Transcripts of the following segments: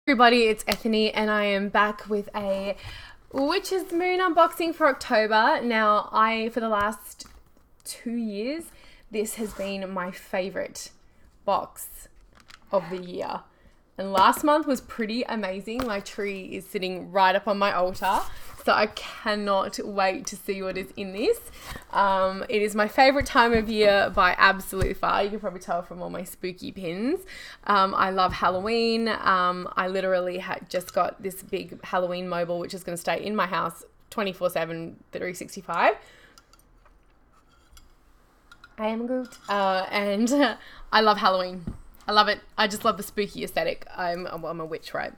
Everybody, it's Ethany and I am back with a Witch's Moon unboxing for October. Now, for the last 2 years, this has been my favorite box of the year. And last month was pretty amazing. My tree is sitting right up on my altar, so I cannot wait to see what is in this. It is my favorite time of year by absolute far. You can probably tell from all my spooky pins. I love Halloween. I literally just got this big Halloween mobile, which is going to stay in my house 24/7, 365. I am Groot. And I love Halloween. I love it. I just love the spooky aesthetic. I'm a witch, right?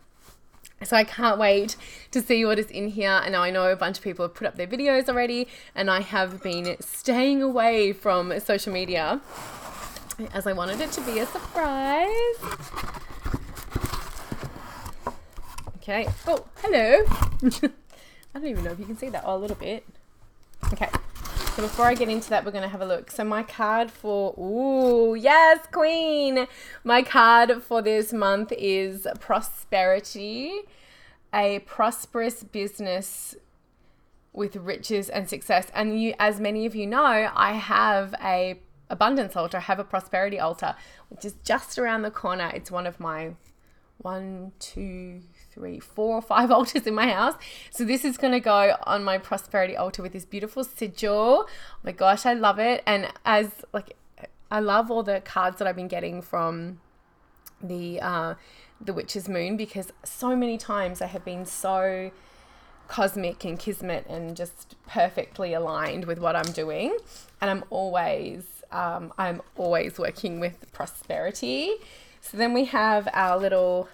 So I can't wait to see what is in here. And I know a bunch of people have put up their videos already, and I have been staying away from social media as I wanted it to be a surprise. Okay. Oh, hello. I don't even know if you can see that. Oh, a little bit. Okay. So before I get into that, we're going to have a look. So my card for, ooh, yes, Queen. My card for this month is prosperity, a prosperous business with riches and success. And you, as many of you know, I have a abundance altar. I have a prosperity altar, which is just around the corner. It's one of my 1, 2, 3, 4 or 5 altars in my house. So this is going to go on my prosperity altar with this beautiful sigil. Oh my gosh, I love it. And I love all the cards that I've been getting from the Witch's Moon, because so many times they have been so cosmic and kismet and just perfectly aligned with what I'm doing. And I'm always working with prosperity. So then we have our little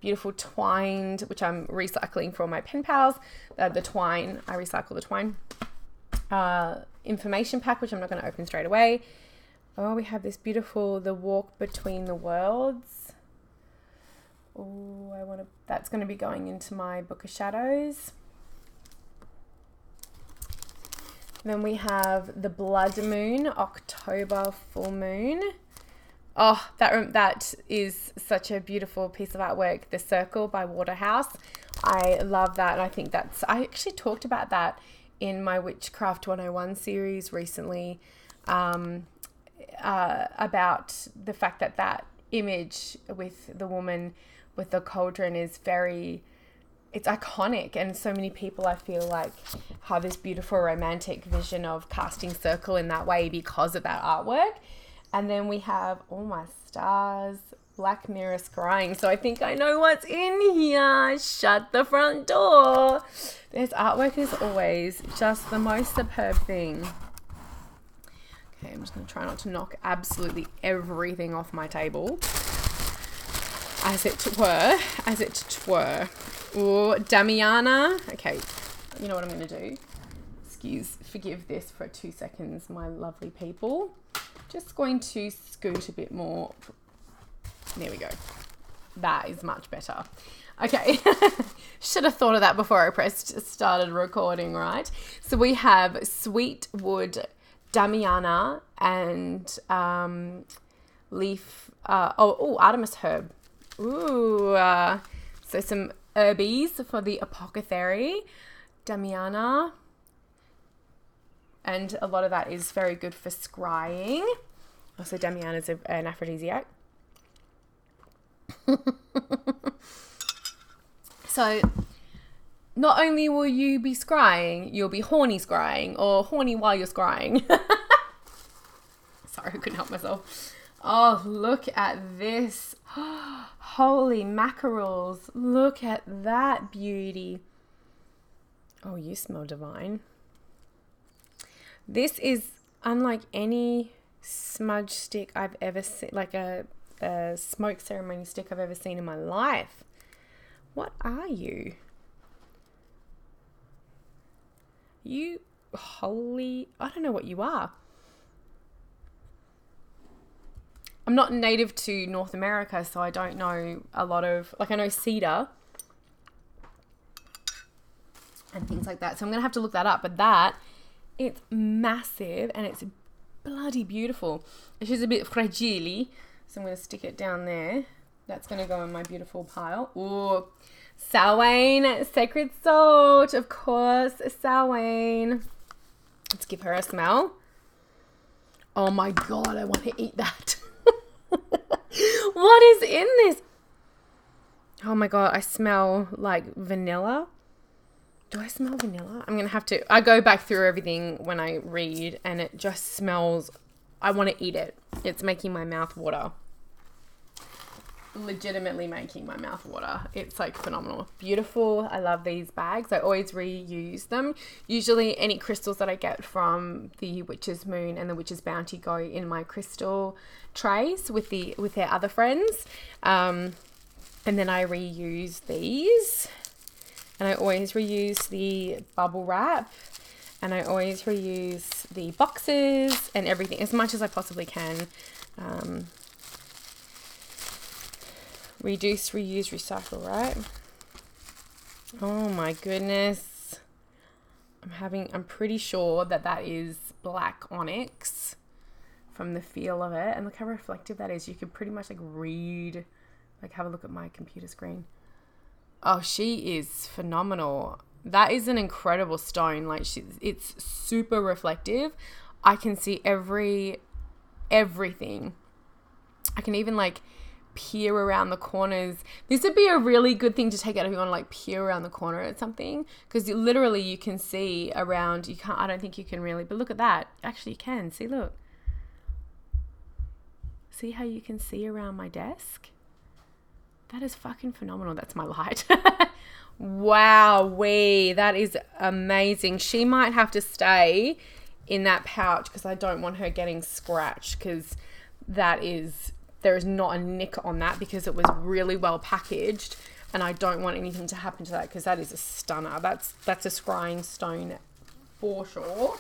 beautiful twined, which I'm recycling for my pen pals. The twine, I recycle the twine. Information pack, which I'm not going to open straight away. Oh, we have this beautiful, The Walk Between the Worlds. Oh, that's going to be going into my Book of Shadows. Then we have the Blood Moon, October full moon. Oh, that is such a beautiful piece of artwork. The Circle by Waterhouse. I love that. And I think I actually talked about that in my Witchcraft 101 series recently, about the fact that image with the woman with the cauldron is it's iconic, and so many people, I feel like, have this beautiful romantic vision of casting circle in that way because of that artwork. And then we have, oh my stars, Black Mirror Scrying. So I think I know what's in here. Shut the front door. This artwork is always just the most superb thing. Okay, I'm just going to try not to knock absolutely everything off my table. As it were. Ooh, Damiana. Okay, you know what I'm going to do? Forgive this for 2 seconds, my lovely people. Just going to scoot a bit more. There we go. That is much better. Okay. Should have thought of that before I started recording, right? So we have Sweetwood, Damiana, and Artemis herb. Ooh. So some herbies for the apothecary. Damiana. And a lot of that is very good for scrying. Also, Damiana is an aphrodisiac. So, not only will you be scrying, you'll be horny scrying, or horny while you're scrying. Sorry, I couldn't help myself. Oh, look at this. Holy mackerels. Look at that beauty. Oh, you smell divine. This is unlike any smudge stick I've ever seen, like a smoke ceremony stick I've ever seen in my life. What are you? I don't know what you are. I'm not native to North America, so I don't know a lot of, I know cedar and things like that. So I'm going to have to look that up, but it's massive and it's bloody beautiful. She's a bit fragile, So I'm going to stick it down there. That's going to go in my beautiful pile. Ooh, Salween Sacred Salt. Of course, Salween. Let's give her a smell. Oh my God, I want to eat that. What is in this? Oh my God, I smell like vanilla. Do I smell vanilla? I'm going to have to... I go back through everything when I read and it just smells... I want to eat it. It's making my mouth water. Legitimately making my mouth water. It's like phenomenal. Beautiful. I love these bags. I always reuse them. Usually any crystals that I get from the Witch's Moon and the Witch's Bounty go in my crystal trays with their other friends. And then I reuse these. And I always reuse the bubble wrap. And I always reuse the boxes and everything as much as I possibly can. Reduce, reuse, recycle, right? Oh my goodness. I'm pretty sure that is black onyx from the feel of it. And look how reflective that is. You can pretty much like read, like have a look at my computer screen. Oh, she is phenomenal. That is an incredible stone. Like it's super reflective. I can see everything. I can even like peer around the corners. This would be a really good thing to take out if you want to like peer around the corner at something, because literally you can see around. You can't. I don't think you can really. But look at that. Actually, you can see. Look. See how you can see around my desk? That is fucking phenomenal. That's my light. Wow-wee. That is amazing. She might have to stay in that pouch because I don't want her getting scratched, because there is not a nick on that because it was really well packaged, and I don't want anything to happen to that because that is a stunner. That's a scrying stone for sure.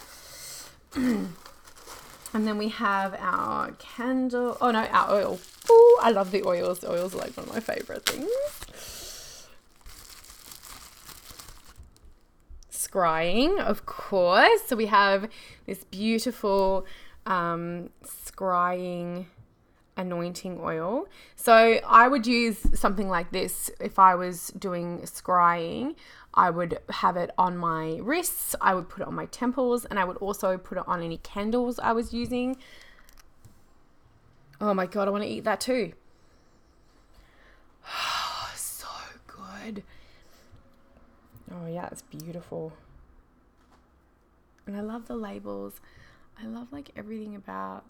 And then we have our candle. Oh no, our oil. Oh, I love the oils. The oils are like one of my favorite things. Scrying, of course. So we have this beautiful scrying anointing oil. So I would use something like this if I was doing scrying. I would have it on my wrists, I would put it on my temples, and I would also put it on any candles I was using. Oh my God, I want to eat that too. So good. Oh yeah, it's beautiful. And I love the labels. I love like everything about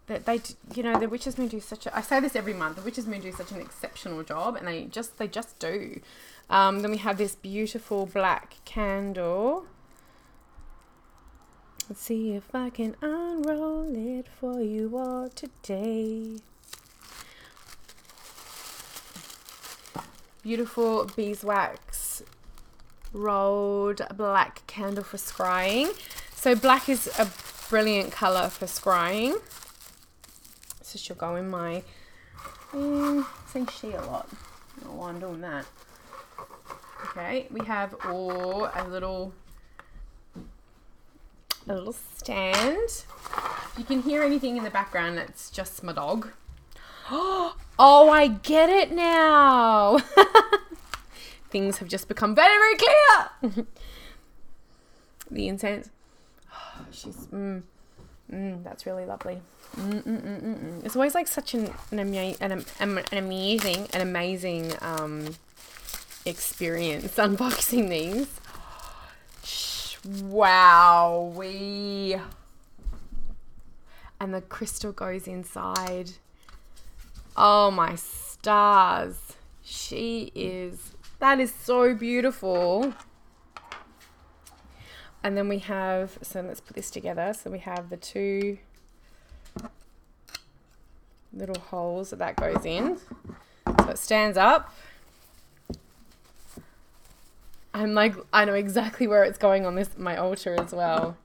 that. The Witch's Moon do I say this every month, the Witch's Moon do such an exceptional job, and they just do. Then we have this beautiful black candle. Let's see if I can unroll it for you all today. Beautiful beeswax rolled black candle for scrying. So black is a brilliant colour for scrying. So she'll go in my... saying she a lot. I don't know why I'm doing that. Okay, we have a little stand. If you can hear anything in the background, that's just my dog. Oh, I get it now. Things have just become very, very clear. The incense. Oh, she's that's really lovely. It's always like such an amazing experience unboxing these. Wow, and the crystal goes inside. Oh my stars. That is so beautiful. And then we have, so let's put this together. So we have the two little holes that goes in. So it stands up. I'm like, I know exactly where it's going on my altar as well.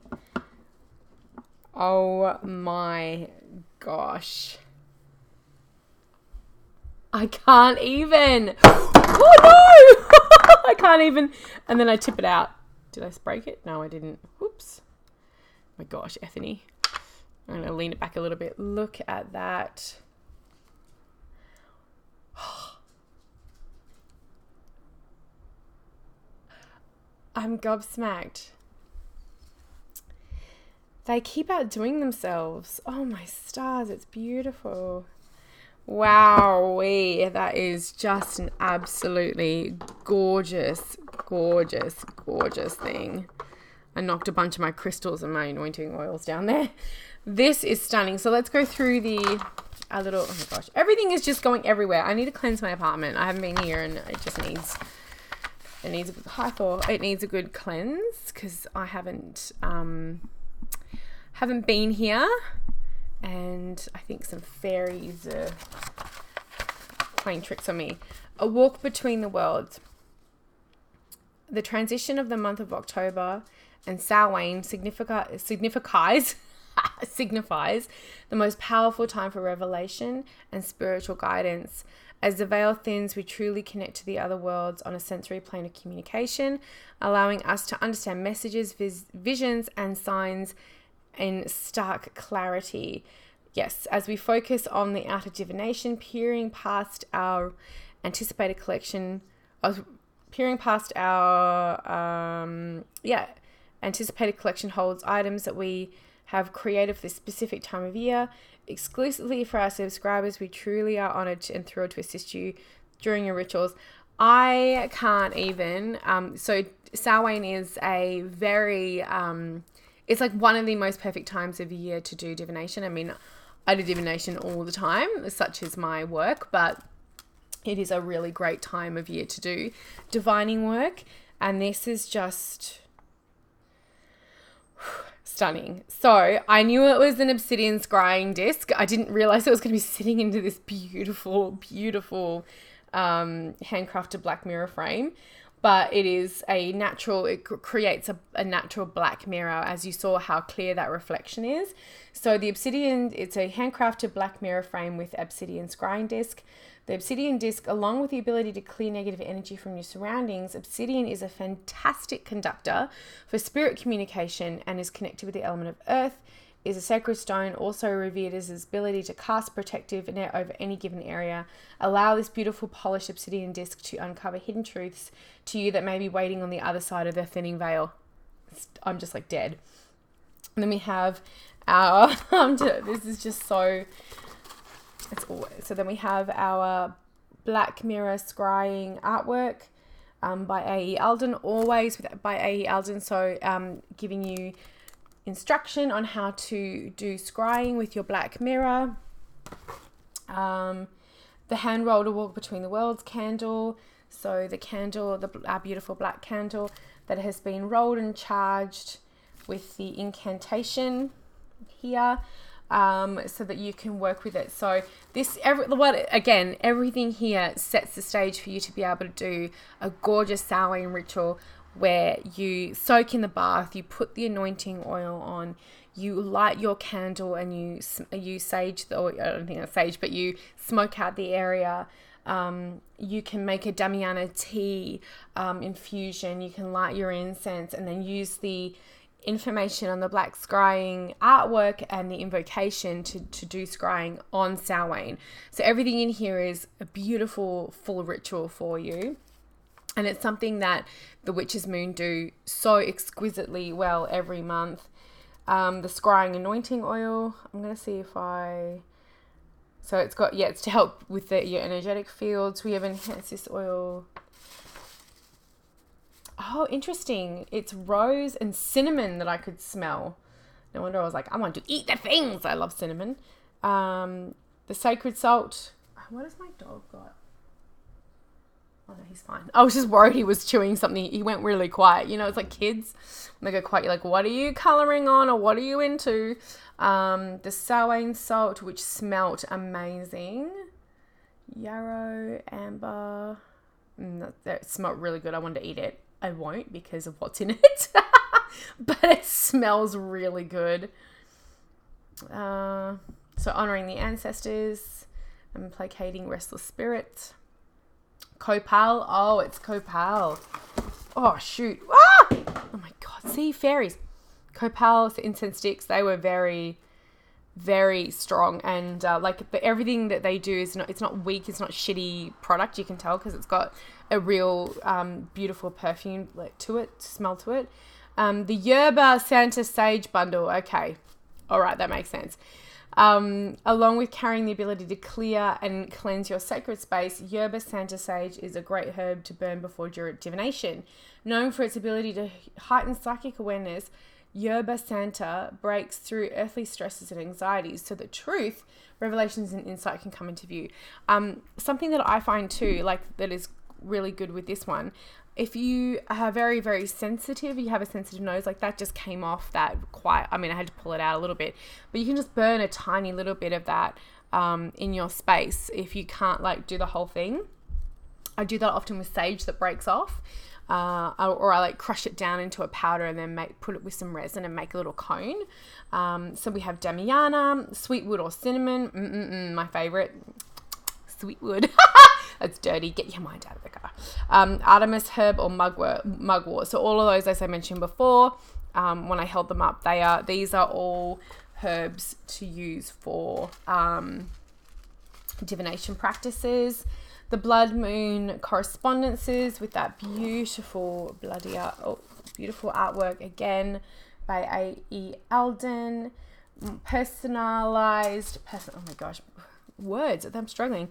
Oh my gosh. I can't even. Oh no! I can't even. And then I tip it out. Did I break it? No, I didn't. Whoops. My gosh, Ethany. I'm going to lean it back a little bit. Look at that. I'm gobsmacked. They keep outdoing themselves. Oh my stars, it's beautiful. Wowee, that is just an absolutely gorgeous, gorgeous, gorgeous thing. I knocked a bunch of my crystals and my anointing oils down there. This is stunning. So let's go through oh my gosh, everything is just going everywhere. I need to cleanse my apartment. I haven't been here and it just needs a good cleanse because I haven't been here, and I think some fairies are playing tricks on me. A walk between the worlds. The transition of the month of October and Samhain signifies the most powerful time for revelation and spiritual guidance. As the veil thins, we truly connect to the other worlds on a sensory plane of communication, allowing us to understand messages, visions, and signs in stark clarity. Yes, as we focus on the outer divination, peering past our anticipated collection, anticipated collection holds items that we have created for this specific time of year, exclusively for our subscribers. We truly are honored and thrilled to assist you during your rituals. I can't even. So Samhain is a very, it's like one of the most perfect times of year to do divination. I mean, I do divination all the time, such is my work, but it is a really great time of year to do divining work. And this is just stunning. So I knew it was an obsidian scrying disc. I didn't realize it was going to be sitting into this beautiful, beautiful handcrafted black mirror frame. But it is it creates a natural black mirror, as you saw how clear that reflection is. So the obsidian, it's a handcrafted black mirror frame with obsidian scrying disc. The obsidian disc, along with the ability to clear negative energy from your surroundings, obsidian is a fantastic conductor for spirit communication and is connected with the element of earth, is a sacred stone, also revered as its ability to cast protective net over any given area. Allow this beautiful polished obsidian disc to uncover hidden truths to you that may be waiting on the other side of the thinning veil. I'm just like dead. And then we have our, this is just so, so then we have our black mirror scrying artwork by A.E. Alden, always by A.E. Alden. So giving you instruction on how to do scrying with your black mirror. The hand rolled a walk between the worlds candle. So the candle, our beautiful black candle that has been rolled and charged with the incantation here, so that you can work with it. So everything here sets the stage for you to be able to do a gorgeous Samhain ritual where you soak in the bath, you put the anointing oil on, you light your candle, and you sage, I don't think that's sage, but you smoke out the area. You can make a Damiana tea infusion, you can light your incense, and then use the information on the black scrying artwork and the invocation to do scrying on Samhain. So everything in here is a beautiful full ritual for you. And it's something that the Witch's Moon do so exquisitely well every month. The scrying anointing oil, I'm going to see if so it's got, it's to help with your energetic fields. We have enhanced this oil. Oh, interesting. It's rose and cinnamon that I could smell. No wonder I was like, I want to eat the things. I love cinnamon. The sacred salt. What has my dog got? Oh, no, he's fine. I was just worried he was chewing something. He went really quiet. You know, it's like kids. When they go quiet, you're like, what are you colouring on, or what are you into? The Samhain salt, which smelt amazing. Yarrow, amber. That smelled really good. I wanted to eat it. I won't because of what's in it. But it smells really good. So honouring the ancestors and placating restless spirits. Copal. Oh, it's copal. Oh, shoot. Ah! Oh, my God. See, fairies. Copal, incense sticks, they were very very strong, and everything that they do is it's not weak, it's not shitty product. You can tell because it's got a real beautiful perfume smell to it. The Yerba Santa Sage bundle. Okay, all right, that makes sense. Along with carrying the ability to clear and cleanse your sacred space, Yerba Santa Sage is a great herb to burn before divination. Known for its ability to heighten psychic awareness, Yerba Santa breaks through earthly stresses and anxieties so that truth, revelations, and insight can come into view. Something that I find too, that is really good with this one, if you are very, very sensitive, you have a sensitive nose, that just came off that quite, I had to pull it out a little bit, but you can just burn a tiny little bit of that in your space if you can't do the whole thing. I do that often with sage that breaks off. Or I crush it down into a powder and then put it with some resin and make a little cone. So we have Damiana, sweetwood or cinnamon, my favorite, sweetwood. That's dirty. Get your mind out of the car. Artemis herb or mugwort. So all of those, as I mentioned before, when I held them up, these are all herbs to use for divination practices. The Blood Moon Correspondences with that beautiful beautiful artwork again by A.E. Alden. Oh my gosh, words, I'm struggling.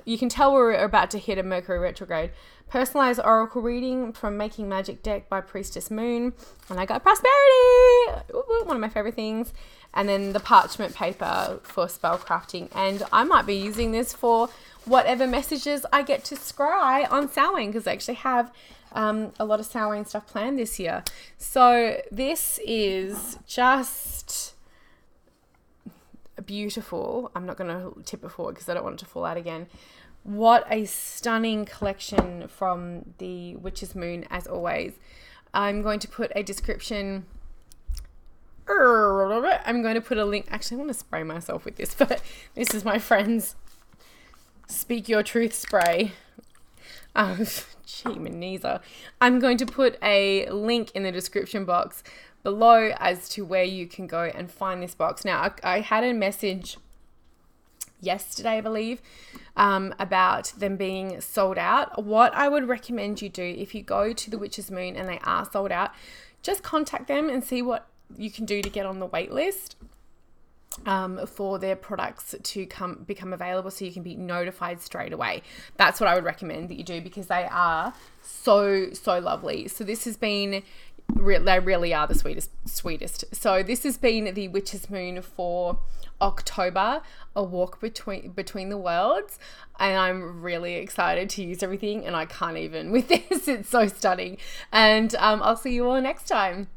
You can tell we're about to hit a Mercury retrograde. Personalized oracle reading from Making Magic deck by Priestess Moon. And I got prosperity, one of my favorite things. And then the parchment paper for spell crafting. And I might be using this for whatever messages I get to scry on Samhain, because I actually have a lot of Samhain stuff planned this year. So this is just beautiful. I'm not going to tip it forward because I don't want it to fall out again. What a stunning collection from the Witch's Moon, as always. I'm going to put a description. I'm going to put a link. Actually, I want to spray myself with this, but this is my friend's Speak Your Truth spray. Gee, my knees are. I'm going to put a link in the description box below as to where you can go and find this box. Now, I had a message yesterday, I believe, about them being sold out. What I would recommend you do, if you go to the Witch's Moon and they are sold out, just contact them and see what you can do to get on the wait list for their products to become available, so you can be notified straight away. That's what I would recommend that you do, because they are so lovely. So this has been they really are the sweetest. So this has been the Witch's Moon for October, a walk between the worlds, and I'm really excited to use everything, and I can't even with this. It's so stunning, and I'll see you all next time.